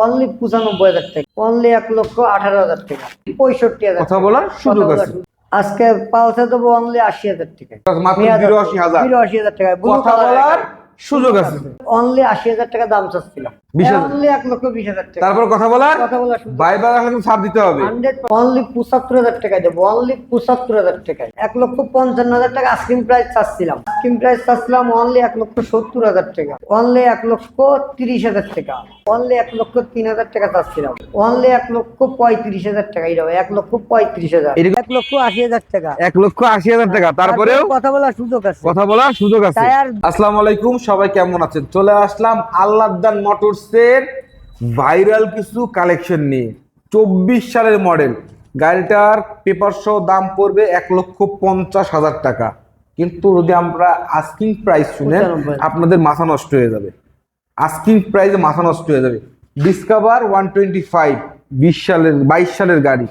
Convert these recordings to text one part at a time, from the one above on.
Only 95,000 টাকা, only 1,18,000 টাকা, 65,000 কথা বলার সুযোগ আছে। আজকে পালসে দেবো অনলি 80,000 টাকা, মাত্র 82,000 82,000 টাকা। কথা বলার সুযোগ আছে। অনলি 80,000 টাকা দাম চাচ্ছিলাম, 20,000 অনলি 1,20,000 টাকা। তারপর কথা বলার সুযোগ। বাই বাই রাখলে ছাড় দিতে হবে। 100 অনলি 75,000 টাকায় দেবো, অনলি 75,000 টাকায়। 1,55,000 টাকা আস্কিং প্রাইস চাচ্ছিলাম, অনলি 1,70,000 টাকা, অনলি 1,30,000 টাকা, অনলি 1,03,000 টাকা চাচ্ছিলাম, অনলি 1,35,000 টাকা। এই 1,35,000, 1,80,000 টাকা, 1,80,000 টাকা। তারপরেও কথা বলার সুযোগ আছে, কথা বলার সুযোগ আছে। টায়ার। আসসালামু আলাইকুম, সবাই কেমন আছেন? চলে আসলাম আল্লাহদান মোটরসের ভাইরাল কিছু কালেকশন নিয়ে। 24 সালের মডেল গাড়িটার পেপার সহ দাম পড়বে 1,50,000 টাকা, কিন্তু যদি আমরা আস্কিং প্রাইস শুনেন আপনাদের মাথা নষ্ট হয়ে যাবে। আস্কিং প্রাইসে মাথা নষ্ট হয়ে যাবে। ডিসকভার 125 22 সালের গাড়ি।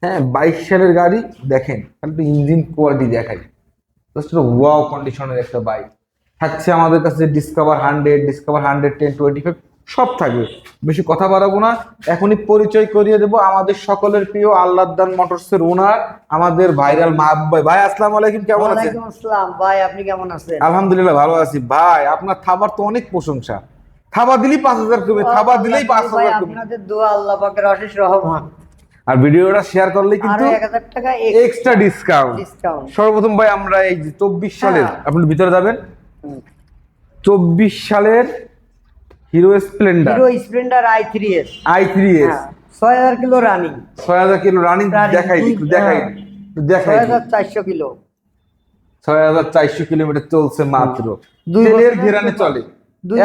হ্যাঁ, 22 সালের গাড়ি। দেখেন একটু ইঞ্জিন কোয়ালিটি দেখাই, ওয়াও কন্ডিশনের একটা বাইক। থাকছে আমাদের কাছে ডিসকভার 100, ডিসকভার 110, 25 সব থাকবে। বেশি কথা বাড়াবো না, এখনই পরিচয় করিয়ে দেবো আমাদের সকলের প্রিয় আল্লাহদান মোটরসের ওনার, আমাদের ভাইরাল মাহবুব ভাই। ভাই আসসালামু আলাইকুম, কেমন আছেন? ওয়ালাইকুম আসসালাম ভাই, আপনি কেমন আছেন? আলহামদুলিল্লাহ ভালো আছি ভাই। আপনার থাবার তো অনেক প্রশংসা, থাবা দিলেই 5,000 কমে, থাবা দিলেই 5,000 কমে। আপনাদের দোয়া, আল্লাহ পাকের অশেষ রহমত। আর ভিডিওটা শেয়ার করলে কিন্তু 1,000 টাকা এক্সট্রা ডিসকাউন্ট। সর্বপ্রথম ভাই আমরা এই যে 24 সালের, আপনি ভিতরে যাবেন, 24 সালের hero Splendor i3s 6,000 kilo running, 6,000 kilo running. দেখাই একটু, দেখাই 6,400 কিলো, 6,400 কিলোমিটার চলছে মাত্র। তেলের ঘেরানে চলে।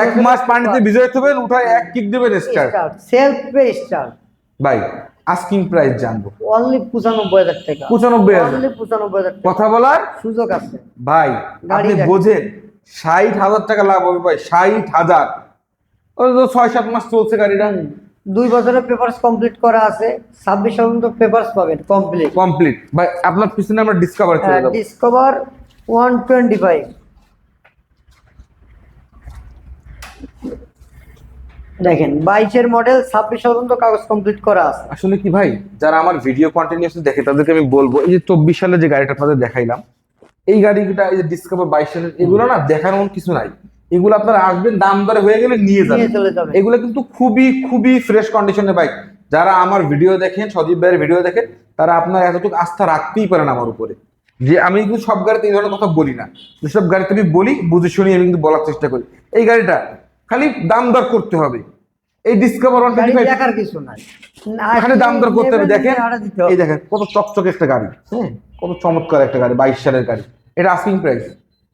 1 মাস পানিতে ভিজিয়ে থবেন, উঠায় এক কিক দিবেন, স্টার্ট, সেলফ পে স্টার্ট। ভাই আস্কিং প্রাইস জানবো অনলি 95,000 টাকা, 95,000, অনলি 95,000 টাকা। কথা বলার সুযোগ আছে ভাই। আপনি বোঝেন 60,000 টাকা লাভ হবে ভাই, 60,000। ওই তো 6-7 মাস চলছে গাড়িটা। 2 বছরের পেপারস কমপ্লিট করা আছে, 26 পর্যন্ত পেপারস পাবেন কমপ্লিট ভাই। আপনার পিছনে আমরা ডিসকভার চলে যাব। ডিসকভার 125 দেখেন, 22 মডেল, 26 পর্যন্ত কাগজ কমপ্লিট করা আছে। আসলে কি ভাই, যারা আমার ভিডিও কন্টিনিউয়াসলি দেখে তাদেরকে আমি বলবো, এই যে 24 সালে যে গাড়িটা আপনাদের দেখাইলাম, এই গাড়িটা, এই যে ডিসকভার 22 সালের, এগুলো না দেখানোর কিছু নাই। এগুলো আপনারা আসবেন, দাম দরে হয়ে গেলে নিয়ে যাবেন। এগুলো কিন্তু খুবই খুবই ফ্রেশ কন্ডিশনের বাইক। যারা আমার ভিডিও দেখেন, সজীব ভাইয়ের ভিডিও দেখেন, তারা আপনার এতটুকু আস্থা রাখতেই পারেন আমার উপরে, যে আমি কিন্তু সব গাড়িতে এই ধরনের কথা বলি না। যেসব গাড়িতে আমি বলি বুঝে শুনি আমি কিন্তু বলার চেষ্টা করি। এই গাড়িটা খালি দাম দর করতে হবে। এই ডিসকভার 125 দেখার কিছু নাই, খালি দাম দর করতে হবে। দেখেন, এই দেখেন কত চকচকে একটা গাড়ি, হ্যাঁ, কত চমৎকার একটা গাড়ি, 22 সালের গাড়ি। এটা আস্কিং প্রাইস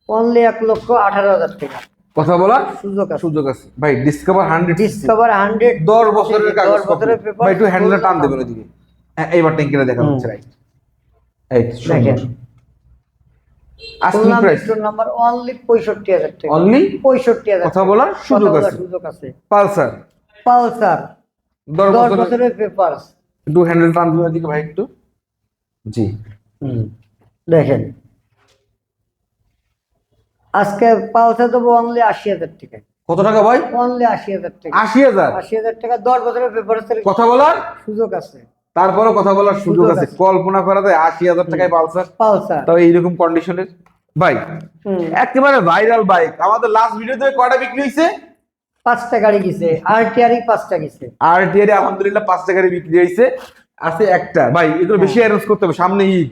অনলি 1,18,000 টাকা। কথা বলার সুযোগ আছে ভাই। ডিসকভার 100, 10 বছরের কাগজ ভাই। একটু হ্যান্ডেলে টান দেবেন ওইদিকে। এইবার ট্যাঙ্কিটা দেখা যাচ্ছে, রাইট? এই দেখেন আস্কিং প্রাইস নাম্বার অনলি 65,000 টাকা, অনলি 65,000। কথা বলার সুযোগ আছে। পালসার 10 বছরের পেপারস। একটু হ্যান্ডেল টান দেবেন ওইদিকে ভাই একটু। জি, দেখেন আজকে পালসার দেবো অনলি 80,000 টাকা। কত টাকা ভাই? অনলি 80,000 টাকা, 80,000 টাকা। 10 বছরের পেপারসের কথা বলার সুযোগ আছে। তারপরে কথা বলার সুযোগ আছে। কল্পনা করা যায় 80,000 টাকায় পালসার, তাও এইরকম কন্ডিশনের ভাই। একেবারে ভাইরাল বাইক। আমাদের লাস্ট ভিডিওতে কয়টা বিক্রি হয়েছে? 5টা গাড়ি গেছে। আরটিআর 5টা গেছে। আরটিআর আলহামদুলিল্লাহ 5টা গাড়ি বিক্রি হয়েছে, আছে একটা। ভাই এগুলো বেশি অ্যারেঞ্জ করতে হবে, সামনে ঈদ।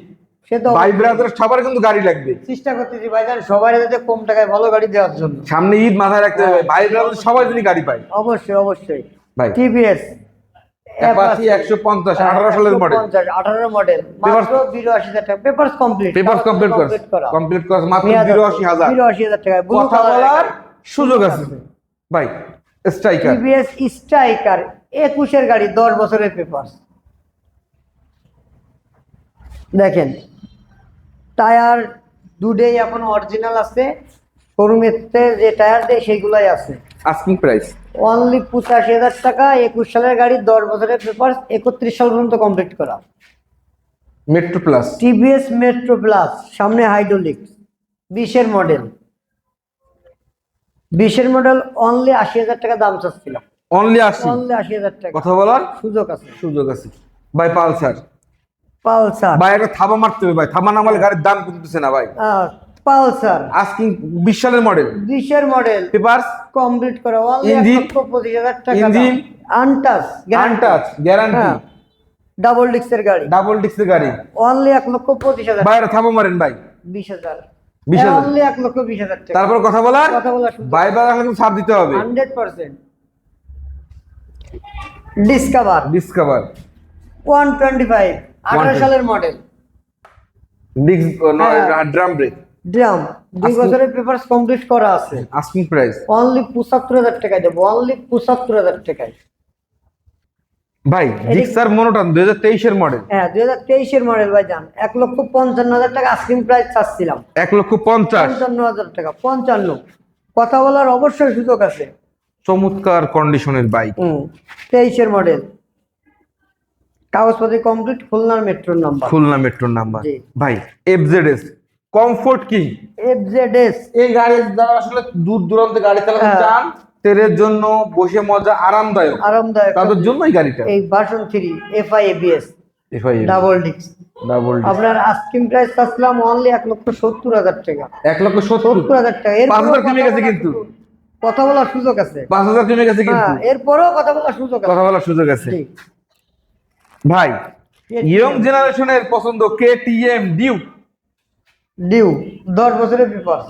ভাই ব্রাদার সবার কিন্তু গাড়ি লাগবে, চেষ্টা করতেছি ভাইজান সবাই যাতে কম টাকায় ভালো গাড়ি দেওয়ার জন্য। সামনে ঈদ মাথায় রাখতে হবে, ভাই ব্রাদার সবাই যদি গাড়ি পায়। অবশ্যই ভাই। টিভিএস অ্যাপাচি 150 18 সালের মডেল, 18 মডেল, মাত্র 82,000 টাকা। পেপারস কমপ্লিট করা মাত্র 82,000 টাকা। কথা বলার সুযোগ আছে ভাই। স্ট্রাইকার, টিভিএস স্ট্রাইকার 21 এর গাড়ি, 10 বছরের পেপারস। দেখেন টায়ার দুটেই এখন অরিজিনাল আছে, শোরুমেতে যে টায়ার দেয় সেগুলাই আছে। আস্কিং প্রাইস অনলি 85,000 টাকা। 21 সালের গাড়ি, 10 বছরের পেপারস, 31 সাল পর্যন্ত কমপ্লিট করা। Metro plus, TVS metro plus, সামনে হাইড্রোলিক, 20 এর মডেল, অনলি 80,000 টাকা দাম চাচ্ছিলাম, অনলি 80। অনলি 80,000 টাকা কথা বলার সুযোগ আছে। সুযোগ আছে ভাই। পালসার পালসার ভাই, একটা থাবা মারতে হবে ভাই, থাবা না মারলে গাড়ির দাম কমতেছে না ভাই। পালসার আস্কিং 20 সালের মডেল, 20-এর মডেল, পেপারস কমপ্লিট করা, অনলি ইঞ্জিন, 1,25,000 টাকা। Engine untouch untouch guarantee, double ডিস্কের গাড়ি, ডাবল ডিস্কের গাড়ি। অনলি 1,25,000 ভাই একটা থাবা মারেন ভাই। 20,000 20,000 অনলি 1,20,000 টাকা। তারপর কথা বলার কথা বলার সুযোগ ভাই ভাই কিন্তু ছাড় দিতে হবে। 100%। ডিসকভার ডিসকভার 125 18 সালের model, disc drum brake, drum, 2 বছরের পেপারস কমপ্লিট করা আছে। আস্কিং প্রাইস অনলি 75,000 টাকায় দেবো, অনলি 75,000 টাকায়। ভাই জিক্সার মনোটন 2023 এর মডেল। হ্যাঁ 2023-এর মডেল ভাইজান, 1,55,000 টাকা আস্কিং প্রাইস চাচ্ছিলাম। 1,50,000 55,000 টাকা, 55। কথা বলার অবশ্যই সুযোগ আছে। চমৎকার কন্ডিশনের বাইক। 23-এর মডেল, কাগজপত্র কমপ্লিট, খুলনার মেট্রোর নাম্বার। খুলনা মেট্রোর নাম্বার জি। ভাই। এফজেডএস কমফোর্ট কিং, এফজেডএস এই গাড়ি যারা আসলে দূর দূরান্তে গাড়ি চালাতে হ্যাঁ। চান, তেলের জন্য বসে মজা আরামদায়ক, আরামদায়ক, তাদের জন্য এই গাড়িটা। এই version 3 FI ABS FI double disc. Double আপনার আস্কিং প্রাইস চাচ্ছিলাম অনলি 1,70,000 টাকা। 1,70,000 70,000 টাকা। 5,000 কমে গেছে কিন্তু, কথা বলার সুযোগ আছে। 5,000 কমে গেছে কিন্তু, হ্যাঁ, এরপরেও কথা বলার সুযোগ আছে। কথা বলার সুযোগ আছে জি। ভাই। KTM ইয়ং জেনারেশনের পছন্দ কেটিএম ডিউক, ডিউ 10 বছরের পেপার।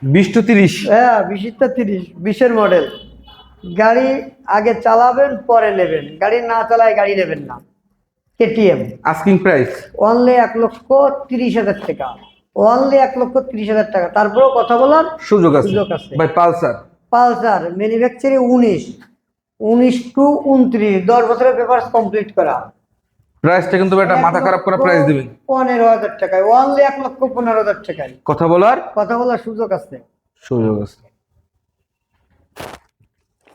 20-30। হ্যাঁ 20-30, 20-এর মডেল। গাড়ি আগে চালাবেন পরে নেবেন, গাড়ি না চালায় গাড়ি নেবেন না। কেটিএম আস্কিং প্রাইস অনলি 1,30,000 টাকা, অনলি 1,30,000 টাকা। তারপরেও কথা বলার সুযোগ আছে সুযোগ আছে। ভাই। পালসার পালসার ম্যানুফ্যাকচারিং 19 টু 29, 10 বছরের পেপার কমপ্লিট করা। প্রাইসটা কিন্তু এটা মাথা খারাপ করা প্রাইস দিবেন। 15,000 টাকায়, অনলি 1,15,000 টাকায়। কথা বলার সুযোগ আছে। সুযোগ আছে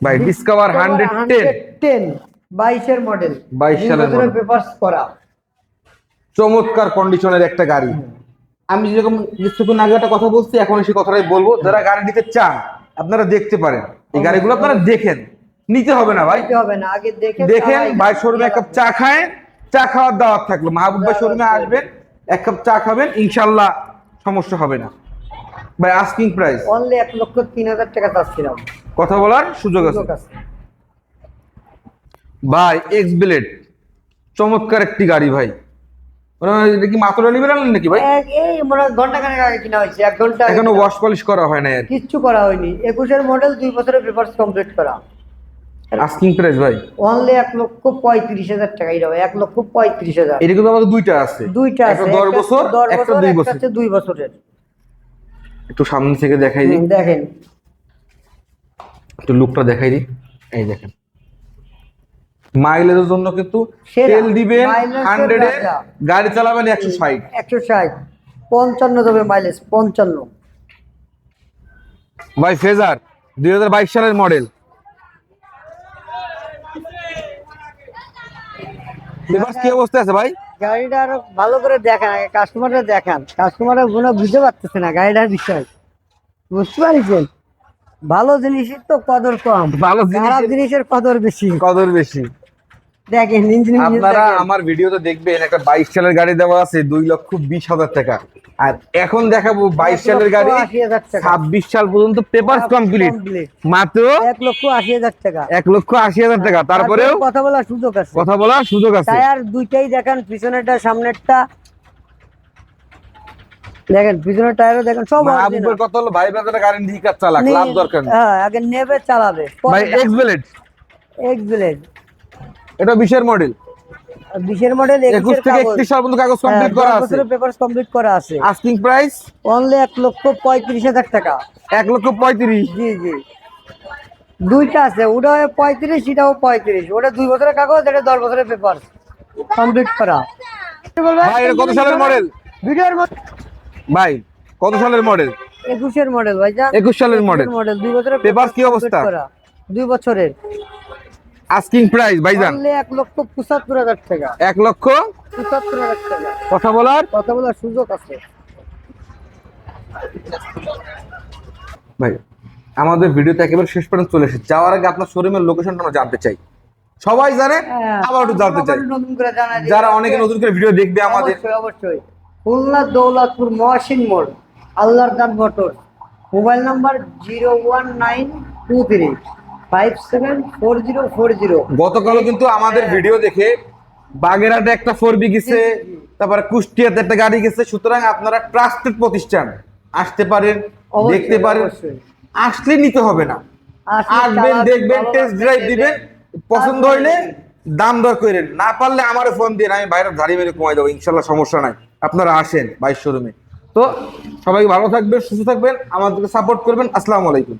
ভাই। ডিসকভার 110 22-এর মডেল, 22 সালের model। পেপার করা। চমৎকার কন্ডিশনের একটা গাড়ি। আমি যেরকম কিছুক্ষণ আগে একটা কথা বলছি, এখন সেই কথাটাই বলবো। যারা গাড়ি নিতে চান আপনারা দেখতে পারেন, এই গাড়িগুলো আপনারা দেখেন, নিতে হবে না ভাই, নিতে হবে না, আগে দেখেন। ভাই শোরুমে এক কাপ চা খায়, চা খাওয়ার দাওয়াত থাকলো, মাহবুব ভাই শোরুমে আসবেন, এক কাপ চা খাবেন, ইনশাল্লাহ সমস্যা হবে না ভাই। আস্কিং প্রাইস অনলি 1,03,000 টাকা চাচ্ছিলাম। কথা বলার সুযোগ আছে সুযোগ আছে। ভাই। এক্স ব্লেড চমৎকার একটি গাড়ি ভাই। এটা কি মাত্রা নিবেন নাকি ভাই? এই মনে হয় ঘন্টা খানেক আগে কিনা হয়েছে, 1 ঘন্টা আগে এখনো কিনা। ওয়াশ পলিশ করা হয় না আর কি। কিচ্ছু করা হয়নি। 21-এর মডেল, 2 বছরের পেপার কমপ্লিট করা। আস্কিং প্রাইস ভাই অনলি 1,35,000 টাকা। এটা 1,35,000। এটা কিন্তু আমাদের দুইটা আছে, দুইটা আছে, একটা 10 বছর, একটা 2 বছর। একটা 2 বছরের। একটু সামনে থেকে দেখাই দিই, দেখেন একটু লুকটা দেখাই দিই। এই দেখেন, মাইলেজের জন্য কিন্তু সেরা। তেল দিবেন মাইলেজের 100 এ, রাজা। গাড়ি চালাবেন 160। 160, 55 দেবে মাইলেজ, 55। ভাই ফেজার 2022 সালের মডেল, পেপারস কি অবস্থা আছে ভাই? গাড়িটা আরো ভালো করে দেখান, আগে কাস্টমাররা দেখান। কাস্টমাররা গুলো বুঝতে পারতেছে না গাড়িটার বিষয়, বুঝতে পারছেন? ভালো জিনিসের তো কদর কম, ভালো খারাপ জিনিসের কদর বেশি। কদর বেশি। দেখেন ইঞ্জিন আপনারা আমার ভিডিওতে দেখবেন একটা 22 সালের গাড়ি দেওয়া আছে 2,20,000 টাকা, আর এখন দেখাবো 22 সালের গাড়ি 1,80,000 টাকা। 26 সাল পর্যন্ত পেপারস কমপ্লিট, মাত্র 1,80,000 টাকা। 1,80,000 টাকা। তারপরেও কথা বলার সুযোগ আছে। কথা বলার সুযোগ আছে। টায়ার দুইটাই দেখান, পিছনেরটা সামনেরটা দেখেন, পিছনের টায়ারও দেখেন, সব মাহবুবের কথা হলো ভাই বাজারে গাড়ি ঠিক আছে, চালাক, লাভ দরকার নেই। হ্যাঁ, আগে নেবে চালাবে। ভাই এক্স ব্লেড, এক্স ব্লেড এটা 20 এর মডেল, 20-এর মডেল, 21 থেকে 31 সাল পর্যন্ত কাগজ কমপ্লিট করা আছে। পেপারস কমপ্লিট করা আছে। আস্কিং প্রাইস অনলি 1,35,000 টাকা। 1,35,000। জি জি, দুইটা আছে, ওটা 35, সেটাও 35। ওটা 2 বছরের কাগজ, এটা 10 বছরের পেপার কমপ্লিট করা। ভাই এটা কত সালের মডেল? ভিডিওর মধ্যে ভাই কত সালের মডেল? 21-এর মডেল ভাইজান, 21 সালের মডেল। 2 বছরের পেপারস কি অবস্থা? 2 বছরের। আস্কিং প্রাইস ভাইজান অনলি 1,75,000 টাকা। 1,75,000 টাকা। কথা বলার সুযোগ আছে ভাই। আমাদের ভিডিওতে একেবারে শেষ পর্যন্ত চলে এসেছে। যাওয়ার আগে আপনার শোরুমের লোকেশনটা আমরা জানতে চাই। সবাই জানে, আবার একটু জানতে চাই নতুন করে জানা যায়। যারা অনেকে নতুন করে ভিডিও দেখবে আমাদের। অবশ্যই অবশ্যই। খুলনা দৌলতপুর মহসিন মোড়, আল্লাহর দান মোটর। Mobile number 01923574040। গতকালও কিন্তু আমাদের ভিডিও দেখে বাগেরহাটে একটা 4B গেছে, তারপরে কুষ্টিয়াতে একটা গাড়ি গেছে। সুতরাং আপনারা ট্রাস্টেড প্রতিষ্ঠান, আসতে পারেন, অবশ্যই, দেখতে পারেন। অবশ্যই। আসলে নিতে হবে না, আসলে আসবেন, চালাবেন, দেখবেন, ভালো টেস্ট লাগবে, ড্রাইভ দিবেন, দেখবেন। পছন্দ তারপরে হইলে নেবেন। দাম দর করেন, না পারলে আমারও ফোন দিন, আমি বাইরে ধারি মেরে কমাই দেবো, ইনশাল্লাহ সমস্যা নাই। আপনারা আসেন বাইশ শোরুমে। তো সবাই ভালো থাকবেন, সুস্থ থাকবেন, আমাদেরকে সাপোর্ট করবেন। আসসালামু আলাইকুম।